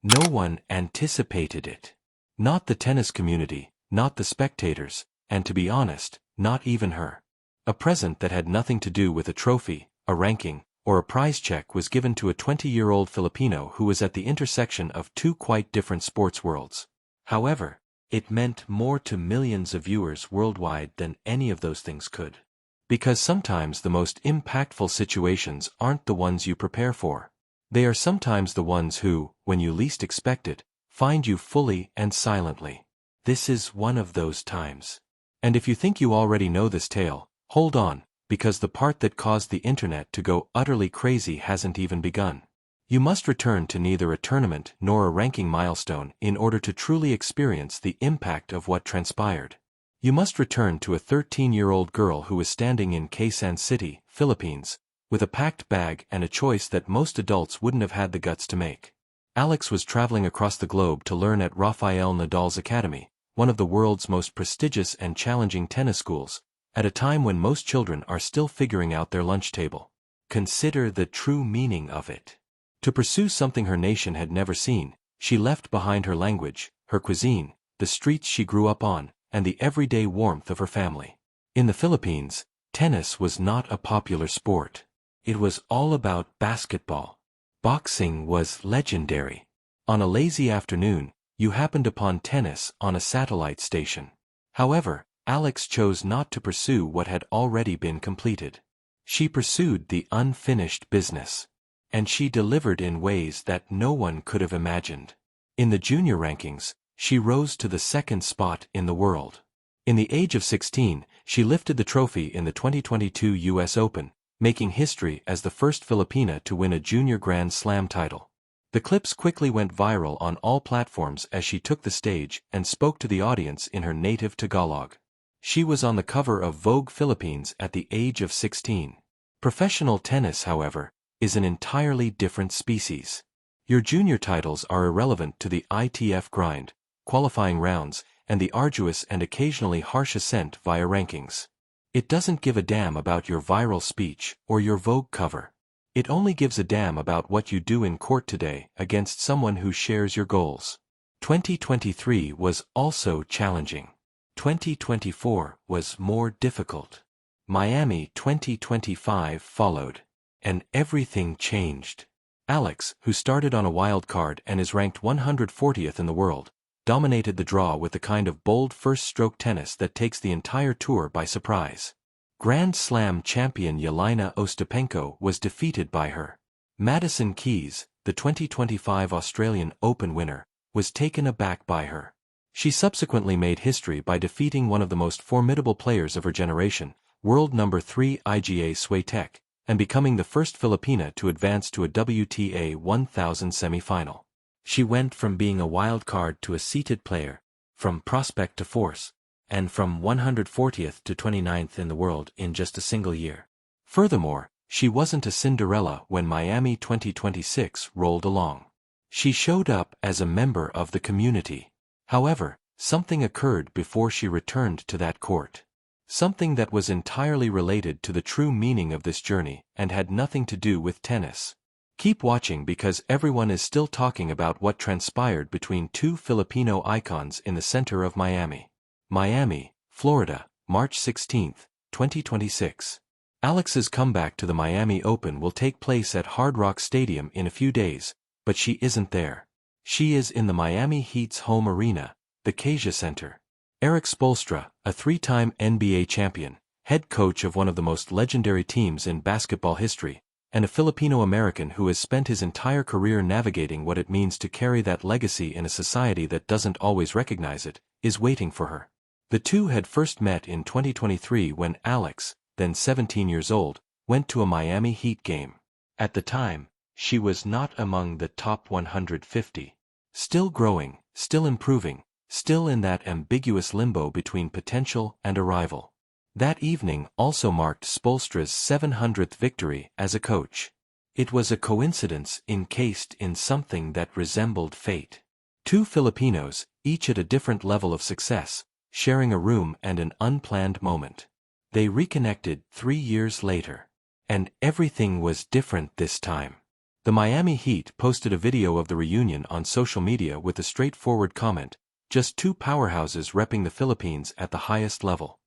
No one anticipated it. Not the tennis community, not the spectators, and to be honest, not even her. A present that had nothing to do with a trophy, a ranking, or a prize check was given to a 20-year-old Filipino who was at the intersection of two quite different sports worlds. However, it meant more to millions of viewers worldwide than any of those things could. Because sometimes the most impactful situations aren't the ones you prepare for. They are sometimes the ones who, when you least expect it, find you fully and silently. This is one of those times. And if you think you already know this tale, hold on, because the part that caused the internet to go utterly crazy hasn't even begun. You must return to neither a tournament nor a ranking milestone in order to truly experience the impact of what transpired. You must return to a 13-year-old girl who was standing in Quezon City, Philippines, with a packed bag and a choice that most adults wouldn't have had the guts to make. Alex was traveling across the globe to learn at Rafael Nadal's Academy, one of the world's most prestigious and challenging tennis schools, at a time when most children are still figuring out their lunch table. Consider the true meaning of it. To pursue something her nation had never seen, she left behind her language, her cuisine, the streets she grew up on, and the everyday warmth of her family. In the Philippines, tennis was not a popular sport. It was all about basketball. Boxing was legendary. On a lazy afternoon, you happened upon tennis on a satellite station. However, Alex chose not to pursue what had already been completed. She pursued the unfinished business. And she delivered in ways that no one could have imagined. In the junior rankings, she rose to the second spot in the world. In the age of 16, she lifted the trophy in the 2022 U.S. Open, making history as the first Filipina to win a junior Grand Slam title. The clips quickly went viral on all platforms as she took the stage and spoke to the audience in her native Tagalog. She was on the cover of Vogue Philippines at the age of 16. Professional tennis, however, is an entirely different species. Your junior titles are irrelevant to the ITF grind, qualifying rounds, and the arduous and occasionally harsh ascent via rankings. It doesn't give a damn about your viral speech or your Vogue cover. It only gives a damn about what you do in court today against someone who shares your goals. 2023 was also challenging. 2024 was more difficult. Miami 2025 followed. And everything changed. Alex, who started on a wild card and is ranked 140th in the world, dominated the draw with the kind of bold first-stroke tennis that takes the entire tour by surprise. Grand Slam champion Jelena Ostapenko was defeated by her. Madison Keys, the 2025 Australian Open winner, was taken aback by her. She subsequently made history by defeating one of the most formidable players of her generation, world number 3 Iga Swiatek, and becoming the first Filipina to advance to a WTA 1000 semifinal. She went from being a wild card to a seated player, from prospect to force, and from 140th to 29th in the world in just a single year. Furthermore, she wasn't a Cinderella when Miami 2026 rolled along. She showed up as a member of the community. However, something occurred before she returned to that court. Something that was entirely related to the true meaning of this journey and had nothing to do with tennis. Keep watching because everyone is still talking about what transpired between two Filipino icons in the center of Miami. Miami, Florida, March 16, 2026. Alex's comeback to the Miami Open will take place at Hard Rock Stadium in a few days, but she isn't there. She is in the Miami Heat's home arena, the Kasia Center. Erik Spoelstra, a three-time NBA champion, head coach of one of the most legendary teams in basketball history, and a Filipino-American who has spent his entire career navigating what it means to carry that legacy in a society that doesn't always recognize it, is waiting for her. The two had first met in 2023 when Alex, then 17 years old, went to a Miami Heat game. At the time, she was not among the top 150. Still growing, still improving, still in that ambiguous limbo between potential and arrival. That evening also marked Spoelstra's 700th victory as a coach. It was a coincidence encased in something that resembled fate. Two Filipinos, each at a different level of success, sharing a room and an unplanned moment. They reconnected 3 years later. And everything was different this time. The Miami Heat posted a video of the reunion on social media with a straightforward comment, "Just two powerhouses repping the Philippines at the highest level."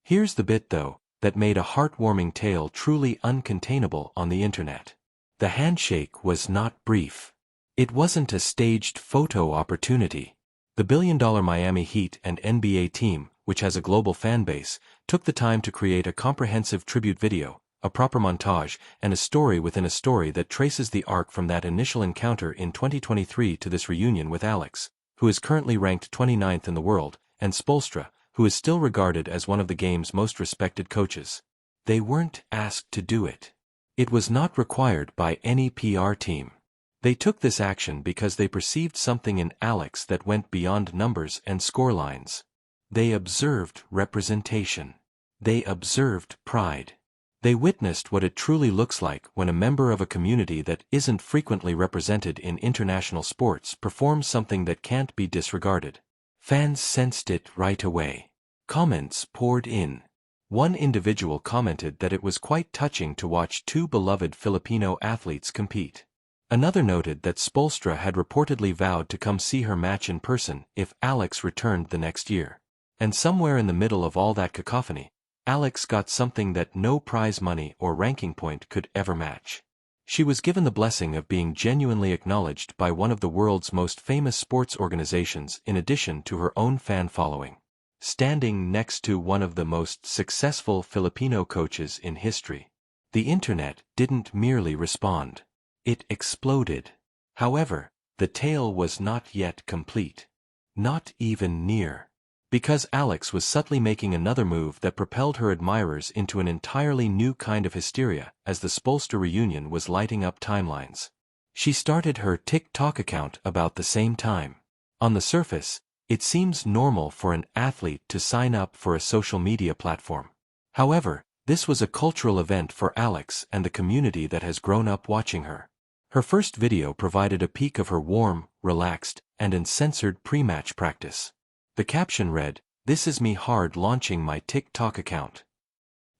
Here's the bit though, that made a heartwarming tale truly uncontainable on the internet. The handshake was not brief. It wasn't a staged photo opportunity. The billion-dollar Miami Heat and NBA team, which has a global fan base, took the time to create a comprehensive tribute video, a proper montage, and a story within a story that traces the arc from that initial encounter in 2023 to this reunion with Alex, who is currently ranked 29th in the world, and Spoelstra, who is still regarded as one of the game's most respected coaches. They weren't asked to do it. It was not required by any PR team. They took this action because they perceived something in Alex that went beyond numbers and scorelines. They observed representation. They observed pride. They witnessed what it truly looks like when a member of a community that isn't frequently represented in international sports performs something that can't be disregarded. Fans sensed it right away. Comments poured in. One individual commented that it was quite touching to watch two beloved Filipino athletes compete. Another noted that Spoelstra had reportedly vowed to come see her match in person if Alex returned the next year. And somewhere in the middle of all that cacophony, Alex got something that no prize money or ranking point could ever match. She was given the blessing of being genuinely acknowledged by one of the world's most famous sports organizations in addition to her own fan following. Standing next to one of the most successful Filipino coaches in history. The internet didn't merely respond. It exploded. However, the tale was not yet complete. Not even near. Because Alex was subtly making another move that propelled her admirers into an entirely new kind of hysteria as the Spoelstra reunion was lighting up timelines. She started her TikTok account about the same time. On the surface, it seems normal for an athlete to sign up for a social media platform. However, this was a cultural event for Alex and the community that has grown up watching her. Her first video provided a peek of her warm, relaxed, and uncensored pre-match practice. The caption read, "This is me hard launching my TikTok account."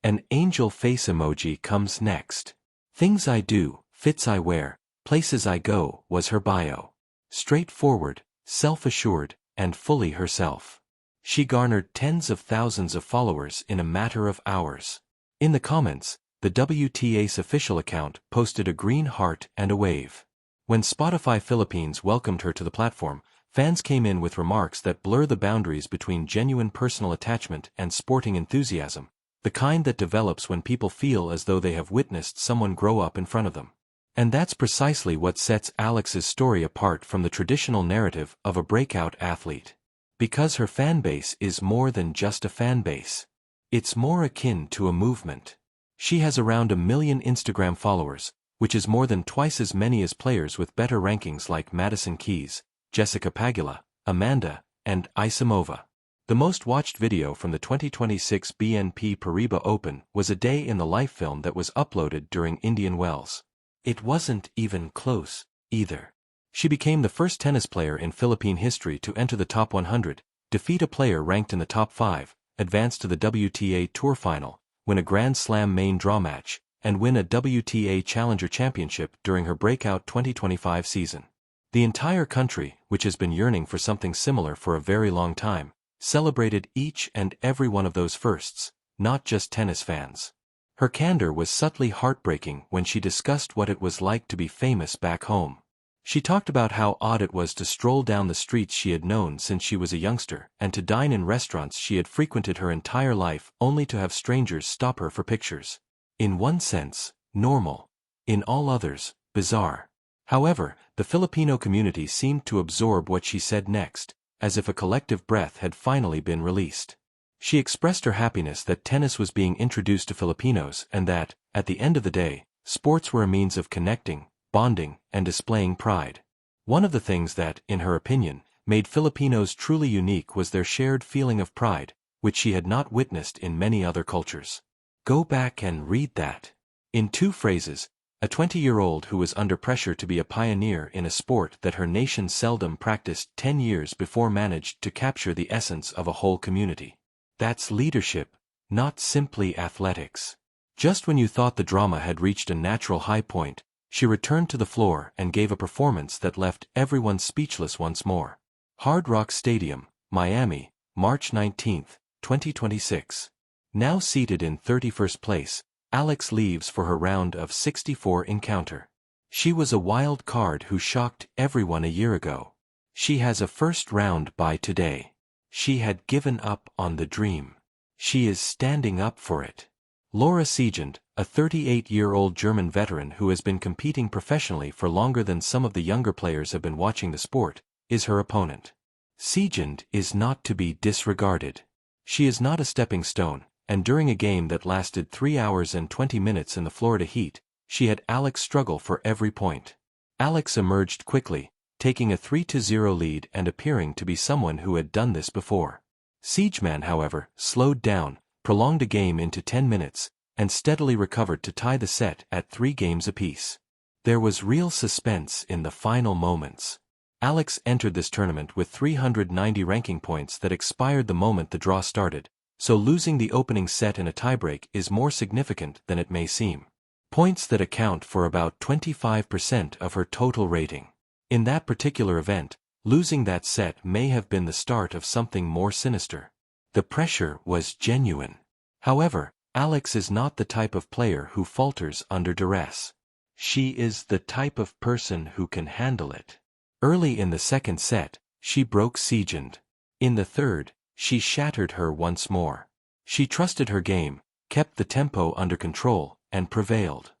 An angel face emoji comes next. "Things I do, fits I wear, places I go," was her bio. Straightforward, self-assured, and fully herself. She garnered tens of thousands of followers in a matter of hours. In the comments, the WTA's official account posted a green heart and a wave. When Spotify Philippines welcomed her to the platform, fans came in with remarks that blur the boundaries between genuine personal attachment and sporting enthusiasm, the kind that develops when people feel as though they have witnessed someone grow up in front of them. And that's precisely what sets Alex's story apart from the traditional narrative of a breakout athlete. Because her fan base is more than just a fan base. It's more akin to a movement. She has around 1 million Instagram followers, which is more than twice as many as players with better rankings like Madison Keys, Jessica Pagula, Amanda, and Isamova. The most watched video from the 2026 BNP Paribas Open was a day in the life film that was uploaded during Indian Wells. It wasn't even close, either. She became the first tennis player in Philippine history to enter the top 100, defeat a player ranked in the top 5, advance to the WTA Tour Final, win a Grand Slam main draw match, and win a WTA Challenger Championship during her breakout 2025 season. The entire country, which has been yearning for something similar for a very long time, celebrated each and every one of those firsts, not just tennis fans. Her candor was subtly heartbreaking when she discussed what it was like to be famous back home. She talked about how odd it was to stroll down the streets she had known since she was a youngster and to dine in restaurants she had frequented her entire life only to have strangers stop her for pictures. In one sense, normal. In all others, bizarre. However, the Filipino community seemed to absorb what she said next, as if a collective breath had finally been released. She expressed her happiness that tennis was being introduced to Filipinos and that, at the end of the day, sports were a means of connecting, bonding, and displaying pride. One of the things that, in her opinion, made Filipinos truly unique was their shared feeling of pride, which she had not witnessed in many other cultures. Go back and read that. In 2 phrases, a 20-year-old who was under pressure to be a pioneer in a sport that her nation seldom practiced 10 years before managed to capture the essence of a whole community. That's leadership, not simply athletics. Just when you thought the drama had reached a natural high point, she returned to the floor and gave a performance that left everyone speechless once more. Hard Rock Stadium, Miami, March 19, 2026. Now seated in 31st place, Alex leaves for her round of 64 encounter. She was a wild card who shocked everyone a year ago. She has a first round bye today. She had given up on the dream. She is standing up for it. Laura Siegend, a 38-year-old German veteran who has been competing professionally for longer than some of the younger players have been watching the sport, is her opponent. Siegend is not to be disregarded. She is not a stepping stone, and during a game that lasted 3 hours and 20 minutes in the Florida heat, she had Alex struggle for every point. Alex emerged quickly, taking a 3-0 lead and appearing to be someone who had done this before. Siegeman, however, slowed down, prolonged a game into 10 minutes, and steadily recovered to tie the set at 3 games apiece. There was real suspense in the final moments. Alex entered this tournament with 390 ranking points that expired the moment the draw started, so losing the opening set in a tiebreak is more significant than it may seem. Points that account for about 25% of her total rating. In that particular event, losing that set may have been the start of something more sinister. The pressure was genuine. However, Alex is not the type of player who falters under duress. She is the type of person who can handle it. Early in the second set, she broke Siegend. In the third, she shattered her once more. She trusted her game, kept the tempo under control, and prevailed.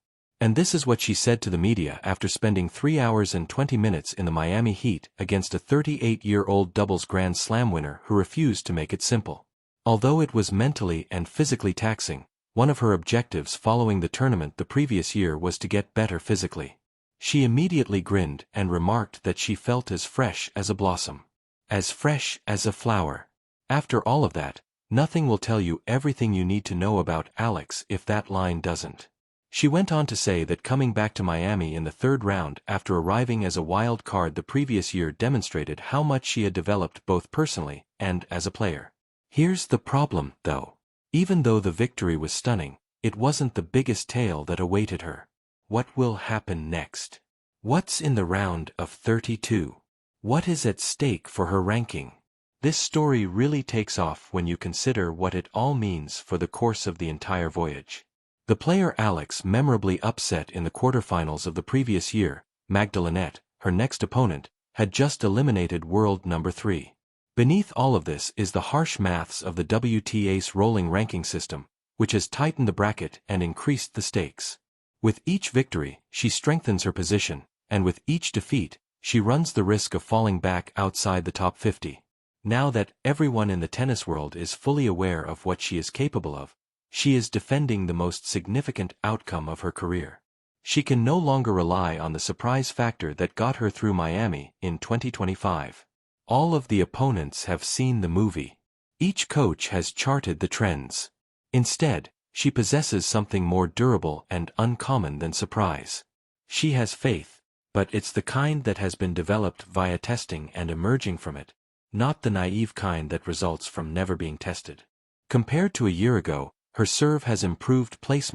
And this is what she said to the media after spending 3 hours and 20 minutes in the Miami Heat against a 38-year-old doubles Grand Slam winner who refused to make it simple. Although it was mentally and physically taxing, one of her objectives following the tournament the previous year was to get better physically. She immediately grinned and remarked that she felt as fresh as a blossom. As fresh as a flower. After all of that, nothing will tell you everything you need to know about Alex if that line doesn't. She went on to say that coming back to Miami in the third round after arriving as a wild card the previous year demonstrated how much she had developed both personally and as a player. Here's the problem, though. Even though the victory was stunning, it wasn't the biggest tale that awaited her. What will happen next? What's in the round of 32? What is at stake for her ranking? This story really takes off when you consider what it all means for the course of the entire voyage. The player Alex memorably upset in the quarterfinals of the previous year, Magdalene, her next opponent, had just eliminated world number 3. Beneath all of this is the harsh maths of the WTA's rolling ranking system, which has tightened the bracket and increased the stakes. With each victory, she strengthens her position, and with each defeat, she runs the risk of falling back outside the top 50. Now that everyone in the tennis world is fully aware of what she is capable of, she is defending the most significant outcome of her career. She can no longer rely on the surprise factor that got her through Miami in 2025. All of the opponents have seen the movie. Each coach has charted the trends. Instead, she possesses something more durable and uncommon than surprise. She has faith, but it's the kind that has been developed via testing and emerging from it, not the naive kind that results from never being tested. Compared to a year ago, her serve has improved placement.